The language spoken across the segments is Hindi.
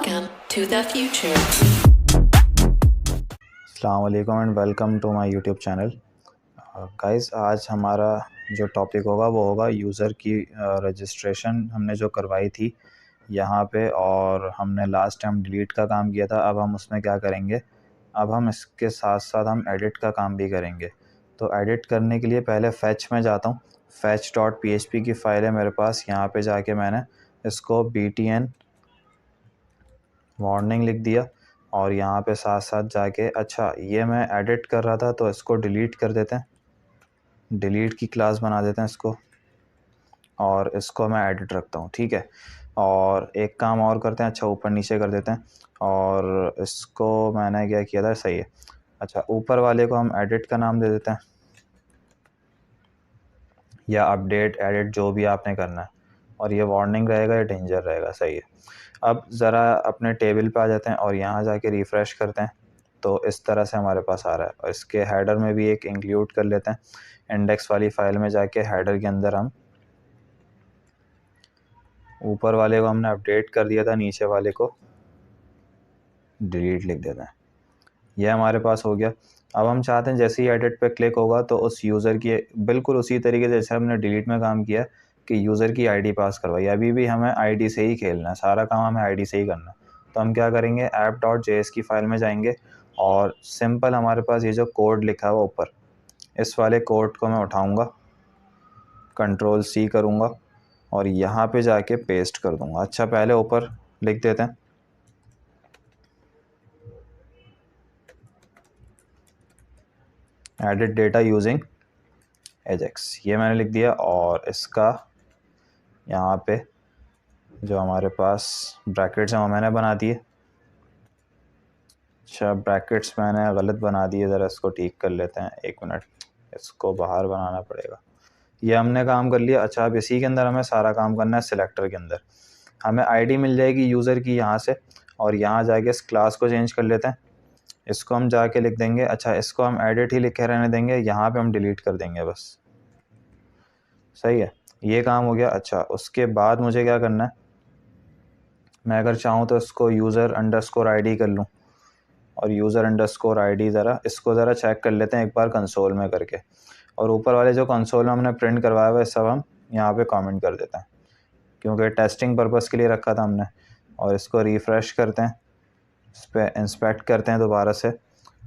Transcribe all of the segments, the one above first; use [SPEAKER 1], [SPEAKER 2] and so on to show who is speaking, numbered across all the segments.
[SPEAKER 1] Welcome to the future.
[SPEAKER 2] अस्सलाम वालेकुम and welcome to my YouTube channel. Guys, आज हमारा जो टॉपिक होगा वो होगा यूज़र की रजिस्ट्रेशन हमने जो करवाई थी यहाँ पे, और हमने लास्ट टाइम डिलीट का काम किया था। अब हम उसमें क्या करेंगे, अब हम इसके साथ साथ हम एडिट का काम भी करेंगे। तो एडिट करने के लिए पहले फ़ैच में जाता हूँ। fetch.php की फ़ाइल है मेरे पास। यहाँ पे जाके मैंने इसको btn वार्निंग लिख दिया, और यहाँ पे साथ साथ जाके अच्छा ये मैं एडिट कर रहा था तो इसको डिलीट कर देते हैं, डिलीट की क्लास बना देते हैं इसको, और इसको मैं एडिट रखता हूँ। ठीक है, और एक काम और करते हैं, अच्छा ऊपर नीचे कर देते हैं, और इसको मैंने क्या किया था, सही है। अच्छा ऊपर वाले को हम एडिट का नाम दे देते हैं, या अपडेट एडिट जो भी आपने करना है, और ये वार्निंग रहेगा या डेंजर रहेगा, सही है। अब ज़रा अपने टेबल पे आ जाते हैं और यहाँ जाके रिफ़्रेश करते हैं, तो इस तरह से हमारे पास आ रहा है। और इसके हेडर में भी एक इंक्लूड कर लेते हैं। इंडेक्स वाली फ़ाइल में जाके हेडर के अंदर हम ऊपर वाले को हमने अपडेट कर दिया था, नीचे वाले को डिलीट लिख देते हैं। यह हमारे पास हो गया। अब हम चाहते हैं जैसे ही एडिट पे क्लिक होगा तो उस यूज़र की बिल्कुल उसी तरीके से जैसे हमने डिलीट में काम किया कि यूज़र की आईडी पास करवाई, अभी भी हमें आईडी से ही खेलना है, सारा काम हमें आईडी से ही करना है। तो हम क्या करेंगे, app.js की फ़ाइल में जाएंगे, और सिंपल हमारे पास ये जो कोड लिखा हुआ ऊपर, इस वाले कोड को मैं उठाऊँगा, Ctrl+C करूँगा और यहाँ पे जाके पेस्ट कर दूँगा। अच्छा पहले ऊपर लिख देते हैं, एडिट डेटा यूजिंग एजेक्स, ये मैंने लिख दिया। और इसका यहाँ पे जो हमारे पास ब्रैकेट्स हैं वो मैंने बना दिए। अच्छा ब्रैकेट्स मैंने गलत बना दिए, ज़रा इसको ठीक कर लेते हैं, एक मिनट, इसको बाहर बनाना पड़ेगा। ये हमने काम कर लिया। अच्छा अब इसी के अंदर हमें सारा काम करना है। सिलेक्टर के अंदर हमें आईडी मिल जाएगी यूज़र की यहाँ से, और यहाँ जाके इस क्लास को चेंज कर लेते हैं, इसको हम जाके लिख देंगे, अच्छा इसको हम एडिट ही लिखे रहने देंगे, यहाँ पे हम डिलीट कर देंगे बस, सही है। ये काम हो गया। अच्छा उसके बाद मुझे क्या करना है, मैं अगर चाहूँ तो इसको यूज़र अंडरस्कोर आईडी कर लूँ, और यूज़र अंडरस्कोर आईडी ज़रा इसको ज़रा चेक कर लेते हैं एक बार कंसोल में करके, और ऊपर वाले जो कंसोल में हमने प्रिंट करवाया हुआ है सब हम यहाँ पे कमेंट कर देते हैं, क्योंकि टेस्टिंग पर्पज़ के लिए रखा था हमने। और इसको रिफ़्रेश करते हैं, इस पर इंस्पेक्ट करते हैं दोबारा से,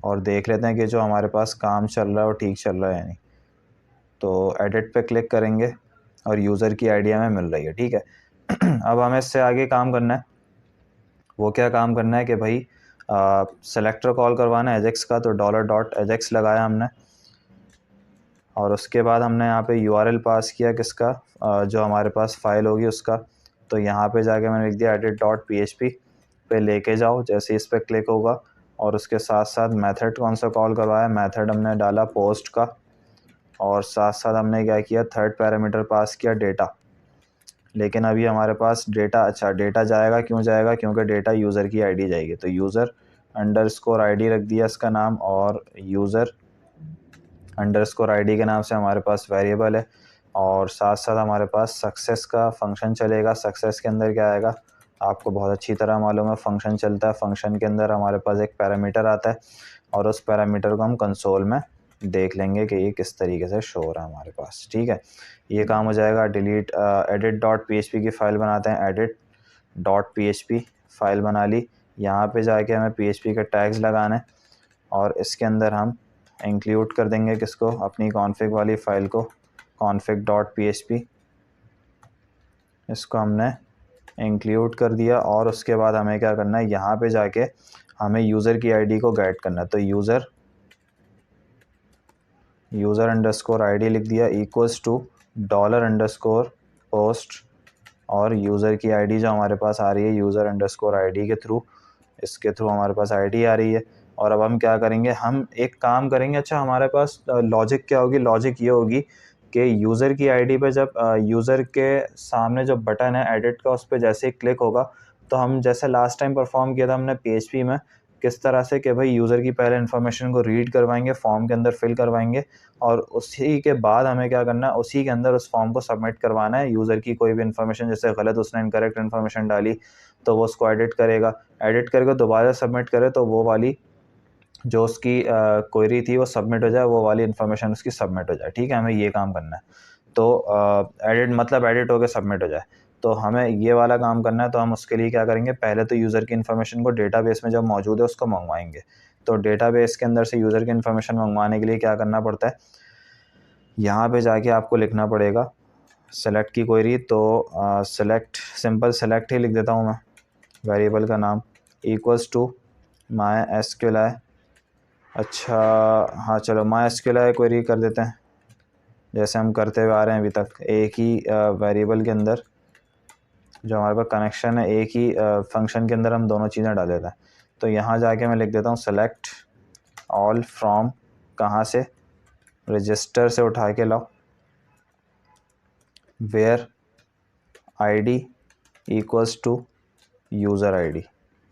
[SPEAKER 2] और देख लेते हैं कि जो हमारे पास काम चल रहा है वो ठीक चल रहा है या नहीं। तो एडिट पे क्लिक करेंगे और यूज़र की आईडी हमें मिल रही है, ठीक है। अब हमें इससे आगे काम करना है। वो क्या काम करना है कि भाई सेलेक्टर कॉल करवाना है एजेक्स का, तो $.ajax लगाया हमने, और उसके बाद हमने यहाँ पे URL पास किया किसका, जो हमारे पास फ़ाइल होगी उसका। तो यहाँ पे जाके मैंने लिख दिया edit.php पे लेके जाओ, जैसे इस पर क्लिक होगा, और उसके साथ साथ मेथड कौन सा कॉल करवाया, मेथड हमने डाला पोस्ट का, और साथ साथ हमने क्या किया, थर्ड पैरामीटर पास किया डेटा। लेकिन अभी हमारे पास डेटा, अच्छा डेटा जाएगा, क्यों जाएगा, क्योंकि डेटा यूज़र की आईडी जाएगी, तो यूज़र अंडरस्कोर आईडी रख दिया इसका नाम, और यूज़र अंडरस्कोर आईडी के नाम से हमारे पास वेरिएबल है। और साथ साथ हमारे पास सक्सेस का फंक्शन चलेगा। सक्सेस के अंदर क्या आएगा, आपको बहुत अच्छी तरह मालूम है, फंक्शन चलता है। फंक्शन के अंदर हमारे पास एक पैरामीटर आता है, और उस पैरामीटर को हम कंसोल में देख लेंगे कि ये किस तरीके से शो हो रहा है हमारे पास, ठीक है। ये काम हो जाएगा। डिलीट edit.php की फ़ाइल बनाते हैं, edit.php फ़ाइल बना ली। यहाँ पे जाके हमें php के टैग्स लगाने हैं, और इसके अंदर हम इंक्लूड कर देंगे किसको, अपनी कॉन्फ़िग वाली फ़ाइल को, config.php, इसको हमने इंक्लूड कर दिया। और उसके बाद हमें क्या करना है, यहाँ पे जाके हमें यूज़र की आईडी को गेट करना है। तो यूज़र अंडरस्कोर आईडी लिख दिया इक्वल्स टू $_पोस्ट, और यूज़र की आईडी जो हमारे पास आ रही है यूज़र अंडरस्कोर आईडी के थ्रू, इसके थ्रू हमारे पास आईडी आ रही है। और अब हम क्या करेंगे, हम एक काम करेंगे। अच्छा हमारे पास लॉजिक क्या होगी, लॉजिक ये होगी कि यूज़र की आईडी पे जब यूज़र के सामने जो बटन है एडिट का, उस पर जैसे ही क्लिक होगा, तो हम जैसे लास्ट टाइम परफॉर्म किया था हमने PHP में, किस तरह से कि भाई यूज़र की पहले इन्फॉर्मेशन को रीड करवाएंगे, फॉर्म के अंदर फिल करवाएंगे, और उसी के बाद हमें क्या करना है, उसी के अंदर उस फॉर्म को सबमिट करवाना है। यूज़र की कोई भी इन्फॉर्मेशन जैसे गलत उसने इनकरेक्ट इन्फॉर्मेशन डाली, तो वो उसको एडिट करेगा, एडिट करके दोबारा सबमिट करे तो वो वाली जो उसकी क्वेरी थी वो सबमिट हो जाए, वो वाली इन्फॉर्मेशन उसकी सबमिट हो जाए। ठीक है, हमें ये काम करना है। तो एडिट मतलब एडिट होकर सबमिट हो जाए, तो हमें ये वाला काम करना है। तो हम उसके लिए क्या करेंगे, पहले तो यूज़र की इन्फॉर्मेशन को डेटाबेस में जब मौजूद है उसको मंगवाएंगे। तो डेटाबेस के अंदर से यूज़र की इन्फॉर्मेशन मंगवाने के लिए क्या करना पड़ता है, यहाँ पे जाके आपको लिखना पड़ेगा सेलेक्ट की क्वेरी। तो सेलेक्ट, सिंपल सेलेक्ट ही लिख देता हूँ मैं, वेरिएबल का नाम इक्वल्स टू माई एसक्यूएलआई। अच्छा हाँ, चलो माई एसक्यूएलआई क्वेरी कर देते हैं, जैसे हम करते हुए आ रहे हैं अभी तक। एक ही वेरिएबल के अंदर जो हमारे पास कनेक्शन है, एक ही फंक्शन के अंदर हम दोनों चीज़ें डाल देते हैं। तो यहाँ जाके मैं लिख देता हूँ सेलेक्ट ऑल फ्रॉम, कहाँ से, रजिस्टर से उठा के लाओ, where ID equals to user ID,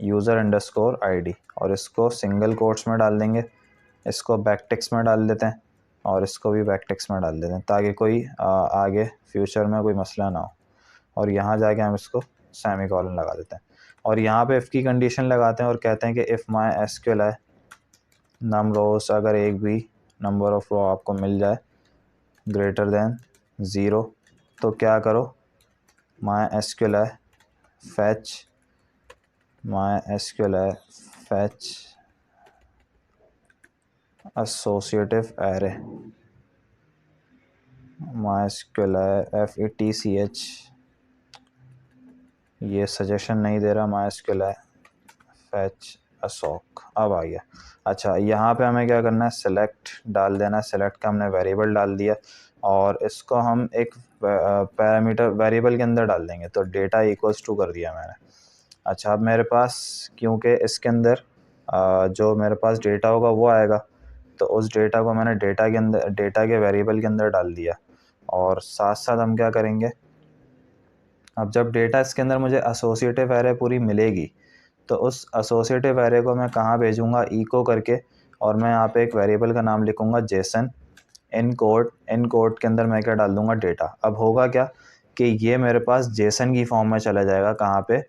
[SPEAKER 2] user underscore ID, और इसको सिंगल कोट्स में डाल देंगे, इसको बैकटिक्स में डाल देते हैं, और इसको भी बैकटिक्स में डाल देते हैं ताकि कोई आगे फ्यूचर में कोई मसला ना हो। और यहाँ जाके हम इसको सेमीकोलन लगा देते हैं, और यहाँ पे इफ़ की कंडीशन लगाते हैं और कहते हैं कि इफ़ माई एसक्यूएलआई नम रोज, अगर एक भी नंबर ऑफ रो आपको मिल जाए ग्रेटर देन 0, तो क्या करो, माई एसक्यूएलआई फैच, माई एसक्यूएलआई फैच एसोसिएटिव एरे, माई एसक्यूएलआई FETCH, ये सजेशन नहीं दे रहा, माई एसक्यूएलआई फैच असोक, अब आ गया। अच्छा, यहाँ पे हमें क्या करना है, सेलेक्ट डाल देना है, सेलेक्ट का हमने वेरिएबल डाल दिया, और इसको हम एक पैरामीटर वेरिएबल के अंदर डाल देंगे। तो डेटा इक्वल्स टू कर दिया मैंने। अच्छा, अब मेरे पास क्योंकि इसके अंदर जो मेरे पास डेटा होगा वो आएगा, तो उस डेटा को मैंने डेटा के अंदर, डेटा के वेरिएबल के अंदर डाल दिया। और साथ साथ हम क्या करेंगे, अब जब डेटा इसके अंदर मुझे एसोसिएटिव एरे पूरी मिलेगी, तो उस एसोसिएटिव एरे को मैं कहाँ भेजूँगा, इको करके, और मैं यहाँ पे एक वेरिएबल का नाम लिखूँगा जेसन इनकोड। इनकोड के अंदर मैं क्या डाल दूँगा, डेटा। अब होगा क्या कि ये मेरे पास जेसन की फॉर्म में चला जाएगा, कहाँ पे,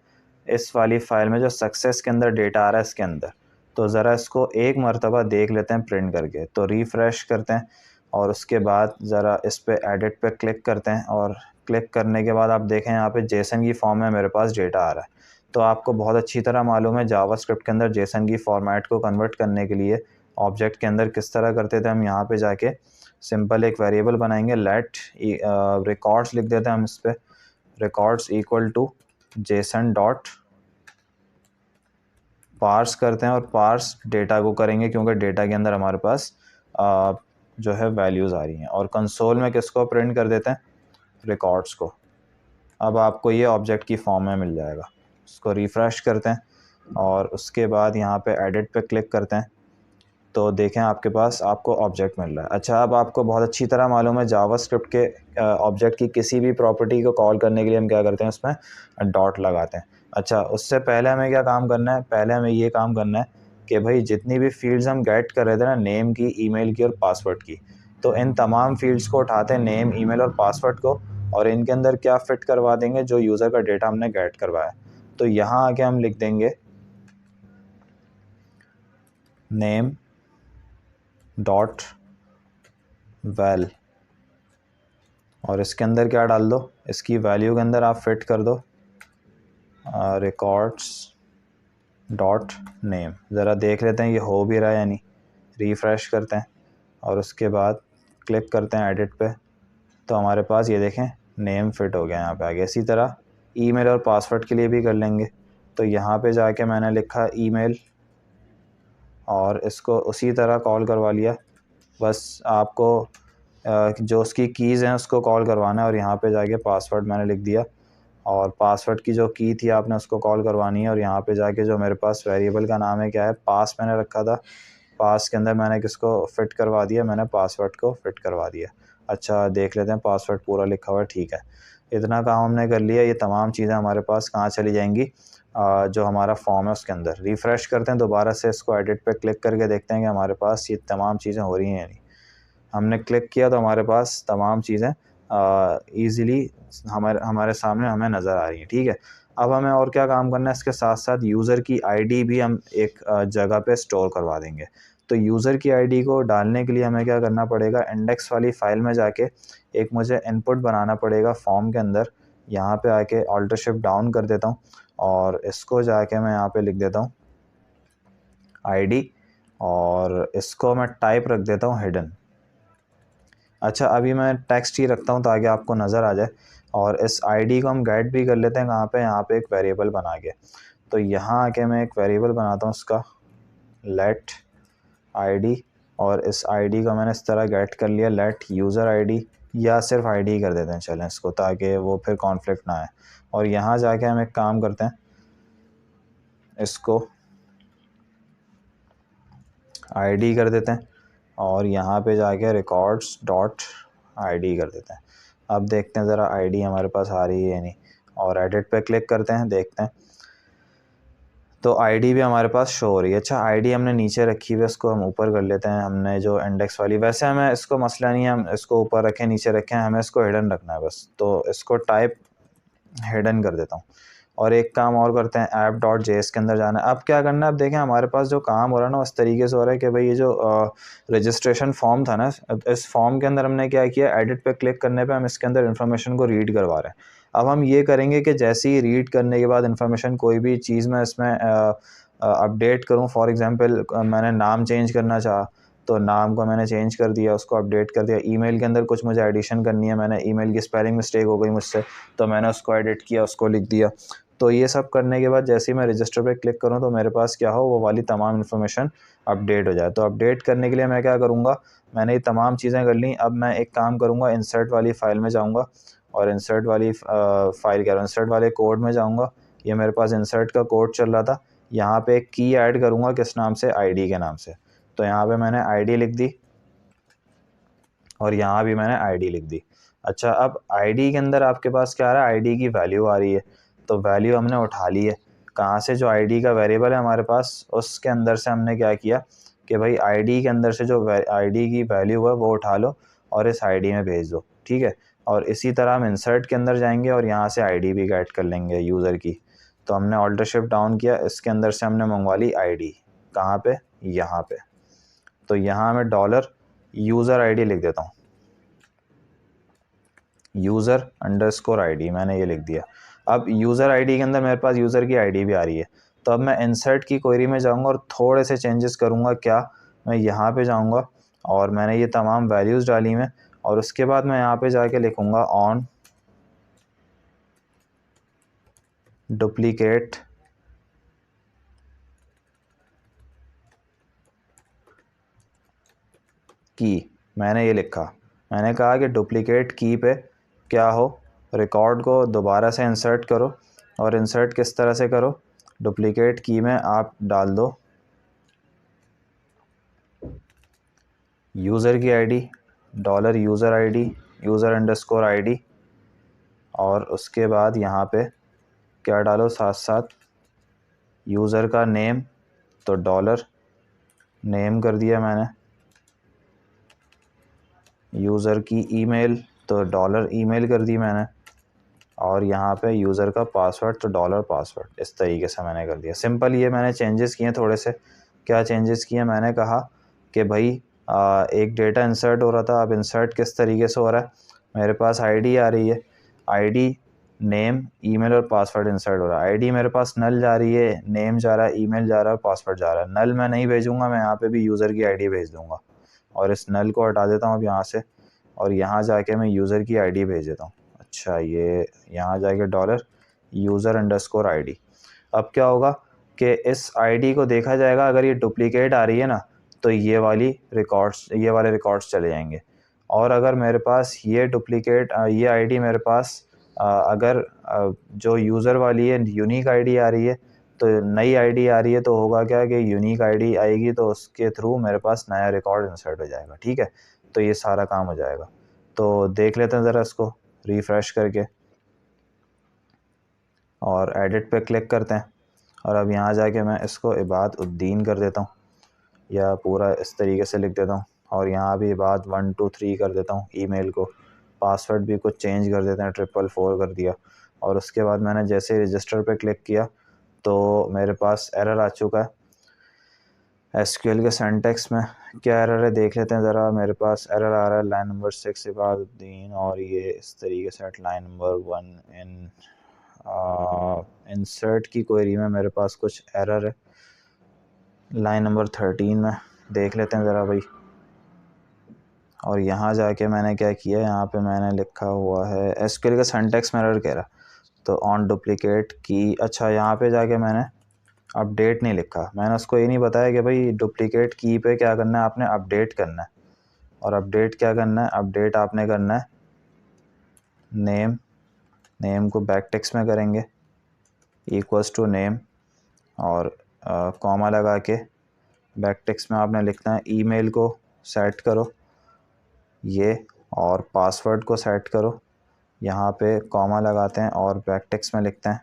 [SPEAKER 2] इस वाली फाइल में जो सक्सेस के अंदर डेटा आ रहा है इसके अंदर। तो ज़रा इसको एक मरतबा देख लेते हैं प्रिंट करके। तो रिफ़्रेश करते हैं, और उसके बाद ज़रा इस पर एडिट पे क्लिक करते हैं, और क्लिक करने के बाद आप देखें यहाँ पे जेसन की फॉर्म में मेरे पास डेटा आ रहा है। तो आपको बहुत अच्छी तरह मालूम है जावास्क्रिप्ट के अंदर जेसन की फॉर्मेट को कन्वर्ट करने के लिए ऑब्जेक्ट के अंदर किस तरह करते थे हम। यहाँ पे जाके सिंपल एक वेरिएबल बनाएंगे, लेट रिकॉर्ड्स लिख देते हैं हम इस पर, records equal to JSON dot parse करते हैं, और पार्स डेटा को करेंगे क्योंकि डेटा के अंदर हमारे पास जो है वैल्यूज़ आ रही हैं। और कंसोल में किसको प्रिंट कर देते हैं, रिकॉर्ड्स को। अब आपको ये ऑब्जेक्ट की फॉर्म में मिल जाएगा। उसको रिफ़्रेश करते हैं, और उसके बाद यहाँ पे एडिट पे क्लिक करते हैं, तो देखें आपके पास आपको ऑब्जेक्ट मिल रहा है। अच्छा, अब आपको बहुत अच्छी तरह मालूम है जावास्क्रिप्ट के ऑब्जेक्ट की किसी भी प्रॉपर्टी को कॉल करने के लिए हम क्या करते हैं, उसमें डॉट लगाते हैं। अच्छा, उससे पहले हमें क्या काम करना है, पहले हमें ये काम करना है कि भाई जितनी भी फील्ड्स हम गेट कर रहे थे ना, नेम की, ईमेल की और पासवर्ड की, तो इन तमाम फील्ड्स को उठाते हैं, नेम, ईमेल और पासवर्ड को, और इनके अंदर क्या फिट करवा देंगे, जो यूज़र का डेटा हमने गेट करवाया। तो यहाँ आके हम लिख देंगे नेम डॉट वैल, और इसके अंदर क्या डाल दो, इसकी वैल्यू के अंदर आप फिट कर दो रिकॉर्ड्स डॉट नेम। ज़रा देख लेते हैं ये हो भी रहा है या नहीं। रिफ़्रेश करते हैं, और उसके बाद क्लिक करते हैं एडिट पे, तो हमारे पास ये देखें नेम फिट हो गया यहाँ पे आगे। इसी तरह ईमेल और पासवर्ड के लिए भी कर लेंगे। तो यहाँ पे जाके मैंने लिखा ईमेल, और इसको उसी तरह कॉल करवा लिया। बस आपको जो उसकी कीज़ हैं उसको कॉल करवाना है, और यहाँ पे जाके पासवर्ड मैंने लिख दिया, और पासवर्ड की जो की थी आपने उसको कॉल करवानी है। और यहाँ पे जाके जो मेरे पास वेरिएबल का नाम है क्या है, पास मैंने रखा था, पास के अंदर मैंने किसको फ़िट करवा दिया, मैंने पासवर्ड को फ़िट करवा दिया। अच्छा, देख लेते हैं पासवर्ड पूरा लिखा हुआ है, ठीक है। इतना काम हमने कर लिया। ये तमाम चीज़ें हमारे पास कहाँ चली जाएंगी, जो हमारा फॉर्म है उसके अंदर। रिफ़्रेश करते हैं दोबारा से, इसको एडिट पे क्लिक करके देखते हैं कि हमारे पास ये तमाम चीज़ें हो रही हैं या नहीं। हमने क्लिक किया तो हमारे पास तमाम चीज़ें ईज़िली हमारे सामने हमें नज़र आ रही हैं, ठीक है। अब हमें और क्या काम करना है, इसके साथ साथ यूज़र की आईडी भी हम एक जगह पे स्टोर करवा देंगे। तो यूज़र की आईडी को डालने के लिए हमें क्या करना पड़ेगा, इंडेक्स वाली फ़ाइल में जाके एक मुझे इनपुट बनाना पड़ेगा फॉर्म के अंदर। यहाँ पे आके ऑल्टर शिफ्ट डाउन कर देता हूँ और इसको जाके मैं यहाँ पे लिख देता हूँ आईडी, और इसको मैं टाइप रख देता हूँ हिडन। अच्छा, अभी मैं टेक्स्ट ही रखता हूँ ताकि आपको नज़र आ जाए। और इस आईडी को हम गेट भी कर लेते हैं कहाँ पे, यहाँ पे एक वेरिएबल बना के। तो यहाँ आके मैं एक वेरिएबल बनाता हूँ उसका लेट आईडी, और इस आईडी को मैंने इस तरह गेट कर लिया, लेट यूज़र आईडी, या सिर्फ आईडी कर देते हैं चलें इसको, ताकि वो फिर कॉन्फ्लिक्ट ना आए। और यहाँ जाके हम एक काम करते हैं, इसको आईडी कर देते हैं और यहाँ पे जाके रिकॉर्ड्स डॉट आईडी कर देते हैं। अब देखते हैं ज़रा आईडी हमारे पास आ रही है या नहीं, और एडिट पे क्लिक करते हैं, देखते हैं तो आईडी भी हमारे पास शो हो रही है। अच्छा, आईडी हमने नीचे रखी हुई है, इसको हम ऊपर कर लेते हैं। हमने जो इंडेक्स वाली, वैसे हमें इसको मसला नहीं है, हम इसको ऊपर रखें नीचे रखें, हमें इसको हिडन रखना है बस। तो इसको टाइप हिडन कर देता हूँ। और एक काम और करते हैं, ऐप डॉट जेएस के अंदर जाना है। अब क्या करना है, अब देखें हमारे पास जो काम हो रहा है ना, उस तरीके से हो रहा है कि भाई ये जो रजिस्ट्रेशन फॉर्म था ना, इस फॉर्म के अंदर हमने क्या किया, एडिट पे क्लिक करने पे हम इसके अंदर इन्फॉर्मेशन को रीड करवा रहे हैं। अब हम ये करेंगे कि जैसे ही रीड करने के बाद इन्फॉर्मेशन, कोई भी चीज़ मैं इसमें अपडेट करूँ, फॉर एग्जांपल मैंने नाम चेंज करना चाहा तो नाम को मैंने चेंज कर दिया, उसको अपडेट कर दिया। ईमेल के अंदर कुछ मुझे एडिशन करनी है, मैंने ईमेल की स्पेलिंग मिस्टेक हो गई मुझसे, तो मैंने उसको एडिट किया, उसको लिख दिया। तो ये सब करने के बाद जैसे ही मैं रजिस्टर पे क्लिक करूँ तो मेरे पास क्या हो, वो वाली तमाम इन्फॉर्मेशन अपडेट हो जाए। तो अपडेट करने के लिए मैं क्या करूँगा, मैंने ये तमाम चीज़ें कर ली। अब मैं एक काम करूँगा, इंसर्ट वाली फ़ाइल में जाऊँगा और इंसर्ट वाली फ़ाइल कह रहा हूँ, इंसर्ट वाले कोड में जाऊँगा। ये मेरे पास इंसर्ट का कोड चल रहा था। यहाँ पे एक की ऐड करूँगा, किस नाम से, आईडी के नाम से। तो यहाँ पे मैंने आईडी लिख दी और यहाँ भी मैंने आईडी लिख दी। अच्छा, अब आईडी के अंदर आपके पास क्या आ रहा है, आईडी की वैल्यू आ रही है। तो वैल्यू हमने उठा ली है कहाँ से, जो आईडी का वेरिएबल है हमारे पास, उसके अंदर से हमने क्या किया कि भाई आईडी के अंदर से जो आईडी की वैल्यू है वो उठा लो और इस आईडी में भेज दो, ठीक है। और इसी तरह हम इंसर्ट के अंदर जाएंगे और यहाँ से आईडी भी गेट कर लेंगे यूज़र की। तो हमने ऑल्टर शिफ्ट डाउन किया, इसके अंदर से हमने मंगवा ली आईडी, कहाँ पे, यहाँ पे। तो यहाँ मैं डॉलर यूज़र आईडी लिख देता हूँ, यूज़र अंडरस्कोर आईडी, मैंने ये लिख दिया। अब यूज़र आईडी के अंदर मेरे पास यूज़र की आईडी भी आ रही है। तो अब मैं इंसर्ट की क्वेरी में जाऊंगा और थोड़े से चेंजेस करूंगा। क्या, मैं यहाँ पे जाऊंगा और मैंने ये तमाम वैल्यूज़ डाली में, और उसके बाद मैं यहाँ पे जाके लिखूंगा ऑन डुप्लीकेट की। मैंने ये लिखा, मैंने कहा कि डुप्लीकेट की पे क्या हो, रिकॉर्ड को दोबारा से इंसर्ट करो। और इंसर्ट किस तरह से करो, डुप्लीकेट की में आप डाल दो यूज़र की ID, dollar user ID, user underscore ID, और उसके बाद यहाँ पे क्या डालो, साथ साथ यूज़र का नेम, तो डॉलर नेम कर दिया मैंने। यूज़र की ईमेल, तो डॉलर ईमेल कर दी मैंने। और यहाँ पे यूज़र का पासवर्ड, तो डॉलर पासवर्ड। इस तरीके से मैंने कर दिया। सिंपल ये मैंने चेंजेस किए थोड़े से। क्या चेंजेस किए, मैंने कहा कि भाई एक डेटा इंसर्ट हो रहा था, अब इंसर्ट किस तरीके से हो रहा है, मेरे पास आईडी आ रही है, आईडी, नेम, ईमेल और पासवर्ड इंसर्ट हो रहा है। आईडी मेरे पास नल जा रही है, नेम जा रहा है, ईमेल जा रहा है, पासवर्ड जा रहा है। नल मैं नहीं भेजूँगा, मैं यहाँ पे भी यूज़र की आईडी भेज दूँगा। और इस नल को हटा देता हूँ अब यहाँ से, और यहाँ जाके मैं यूज़र की आईडी भेज देता हूँ। अच्छा, ये यहाँ जाके डॉलर यूज़र अंडरस्कोर आईडी। अब क्या होगा कि इस आईडी को देखा जाएगा, अगर ये डुप्लीकेट आ रही है ना, तो ये वाले रिकॉर्ड्स चले जाएंगे। और अगर मेरे पास ये डुप्लीकेट ये आईडी मेरे पास अगर जो यूज़र वाली है यूनिक आईडी आ रही है, तो नई आईडी आ रही है, तो होगा क्या कि यूनिक आईडी आएगी, तो उसके थ्रू मेरे पास नया रिकॉर्ड इंसर्ट हो जाएगा, ठीक है। तो ये सारा काम हो जाएगा। तो देख लेते हैं ज़रा इसको रिफ़्रेश करके, और एडिट पे क्लिक करते हैं। और अब यहाँ जाके मैं इसको इबाद-उद्दीन कर देता हूँ, या पूरा इस तरीके से लिख देता हूँ। और यहाँ भी इबाद 1 2 3 कर देता हूँ। ईमेल को पासवर्ड भी कुछ चेंज कर देते हैं, 444 कर दिया। और उसके बाद मैंने जैसे रजिस्टर पे क्लिक किया तो मेरे पास एरर आ चुका है। एसक्यूएल के सिंटैक्स में क्या एरर है देख लेते हैं ज़रा। मेरे पास एरर आ रहा है लाइन नंबर 6 इबादुद्दीन, और ये इस तरीके से लाइन नंबर 1 इन इंसर्ट की क्वेरी में मेरे पास कुछ एरर है। लाइन नंबर 13 में देख लेते हैं ज़रा भाई। और यहाँ जाके मैंने क्या किया, यहाँ पे मैंने लिखा हुआ है एसक्यूएल का सिंटैक्स में एरर कह रहा, तो ऑन डुप्लीकेट की। अच्छा, यहाँ पे जाके मैंने अपडेट नहीं लिखा, मैंने उसको ये नहीं बताया कि भाई डुप्लीकेट की पे क्या करना है, आपने अपडेट करना है। और अपडेट क्या करना है, अपडेट आपने करना है नेम को बैक टेक्स्ट में करेंगे इक्वल्स टू नेम, और कॉमा लगा के बैक टेक्स्ट में आपने लिखना है ईमेल को सेट करो ये, और पासवर्ड को सेट करो। यहाँ पे कॉमा लगाते हैं और बैक टेक्स्ट में लिखते हैं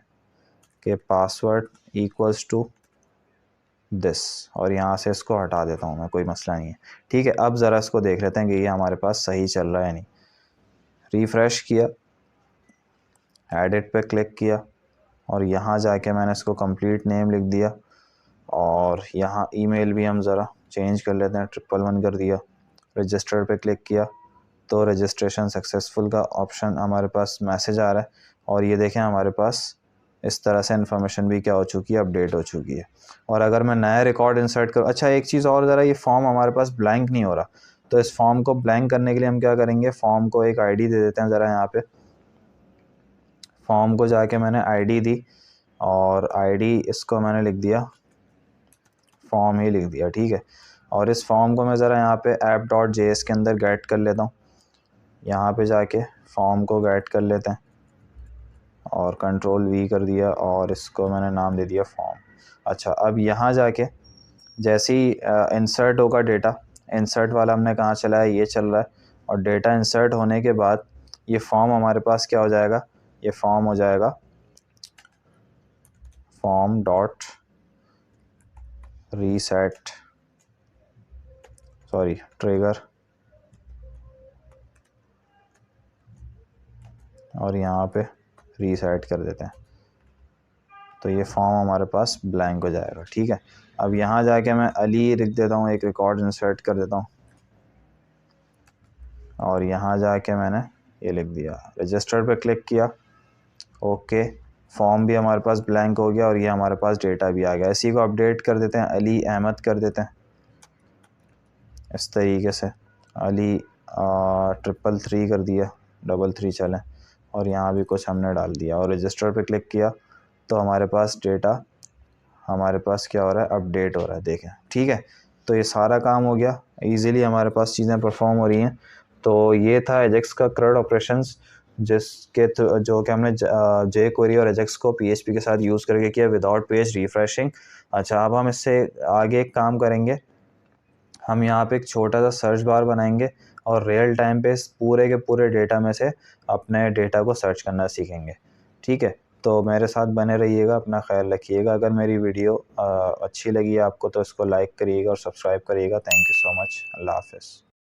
[SPEAKER 2] कि पासवर्ड इक्वल्स टू दिस, और यहाँ से इसको हटा देता हूँ मैं, कोई मसला नहीं है। ठीक है, अब ज़रा इसको देख लेते हैं कि ये हमारे पास सही चल रहा है नहीं। रिफ़्रेश किया, एडिट पे क्लिक किया, और यहाँ जाके मैंने इसको कंप्लीट नेम लिख दिया, और यहाँ ईमेल भी हम ज़रा चेंज कर लेते हैं, 111 कर दिया। रजिस्टर पे क्लिक किया तो रजिस्ट्रेशन सक्सेसफुल का ऑप्शन हमारे पास मैसेज आ रहा है, और ये देखें हमारे पास इस तरह से इन्फॉर्मेशन भी क्या हो चुकी है, अपडेट हो चुकी है। और अगर मैं नया रिकॉर्ड इंसर्ट करूँ, अच्छा एक चीज़ और ज़रा, ये फॉर्म हमारे पास ब्लैंक नहीं हो रहा, तो इस फॉर्म को ब्लैंक करने के लिए हम क्या करेंगे, फॉर्म को एक आईडी दे देते हैं ज़रा। यहाँ पे फॉर्म को जाके मैंने आईडी दी, और आईडी इसको मैंने लिख दिया, फॉर्म ही लिख दिया, ठीक है। और इस फॉर्म को मैं ज़रा यहाँ पे app.js के अंदर गेट कर लेता हूँ। यहाँ पे जाके फॉर्म को गेट कर लेते हैं, और कंट्रोल V कर दिया, और इसको मैंने नाम दे दिया फॉर्म। अच्छा, अब यहाँ जाके जैसे ही इंसर्ट होगा डेटा, इंसर्ट वाला हमने कहाँ चला है, ये चल रहा है, और डेटा इंसर्ट होने के बाद ये फॉर्म हमारे पास क्या हो जाएगा, ये फॉर्म हो जाएगा form dot reset, sorry trigger, और यहाँ पे रीसेट कर देते हैं, तो ये फॉर्म हमारे पास ब्लैंक हो जाएगा। ठीक है, अब यहाँ जाके मैं अली लिख देता हूँ, एक रिकॉर्ड इंसर्ट कर देता हूँ, और यहाँ जाके मैंने ये लिख दिया, रजिस्टर पे क्लिक किया, ओके, फॉर्म भी हमारे पास ब्लैंक हो गया, और ये हमारे पास डेटा भी आ गया। इसी को अपडेट कर देते हैं, अली अहमद कर देते हैं इस तरीके से, अली 333 कर दिया, 33 चलें, और यहाँ भी कुछ हमने डाल दिया, और रजिस्टर पे क्लिक किया तो हमारे पास डेटा हमारे पास क्या हो रहा है, अपडेट हो रहा है, देखें। ठीक है, तो ये सारा काम हो गया, इजीली हमारे पास चीज़ें परफॉर्म हो रही हैं। तो ये था एजेक्स का CRUD ऑपरेशंस, जिसके जो कि हमने जे क्वेरी और एजेक्स को PHP के साथ यूज़ करके किया विदाउट पेज रिफ्रेशिंग। अच्छा, अब हम इससे आगे एक काम करेंगे, हम यहाँ पे एक छोटा सा सर्च बार बनाएंगे, और रियल टाइम पे इस पूरे के पूरे डेटा में से अपने डेटा को सर्च करना सीखेंगे। ठीक है, तो मेरे साथ बने रहिएगा, अपना ख्याल रखिएगा। अगर मेरी वीडियो अच्छी लगी है आपको तो इसको लाइक करिएगा और सब्सक्राइब करिएगा। थैंक यू सो मच, अल्लाह हाफ़िज़।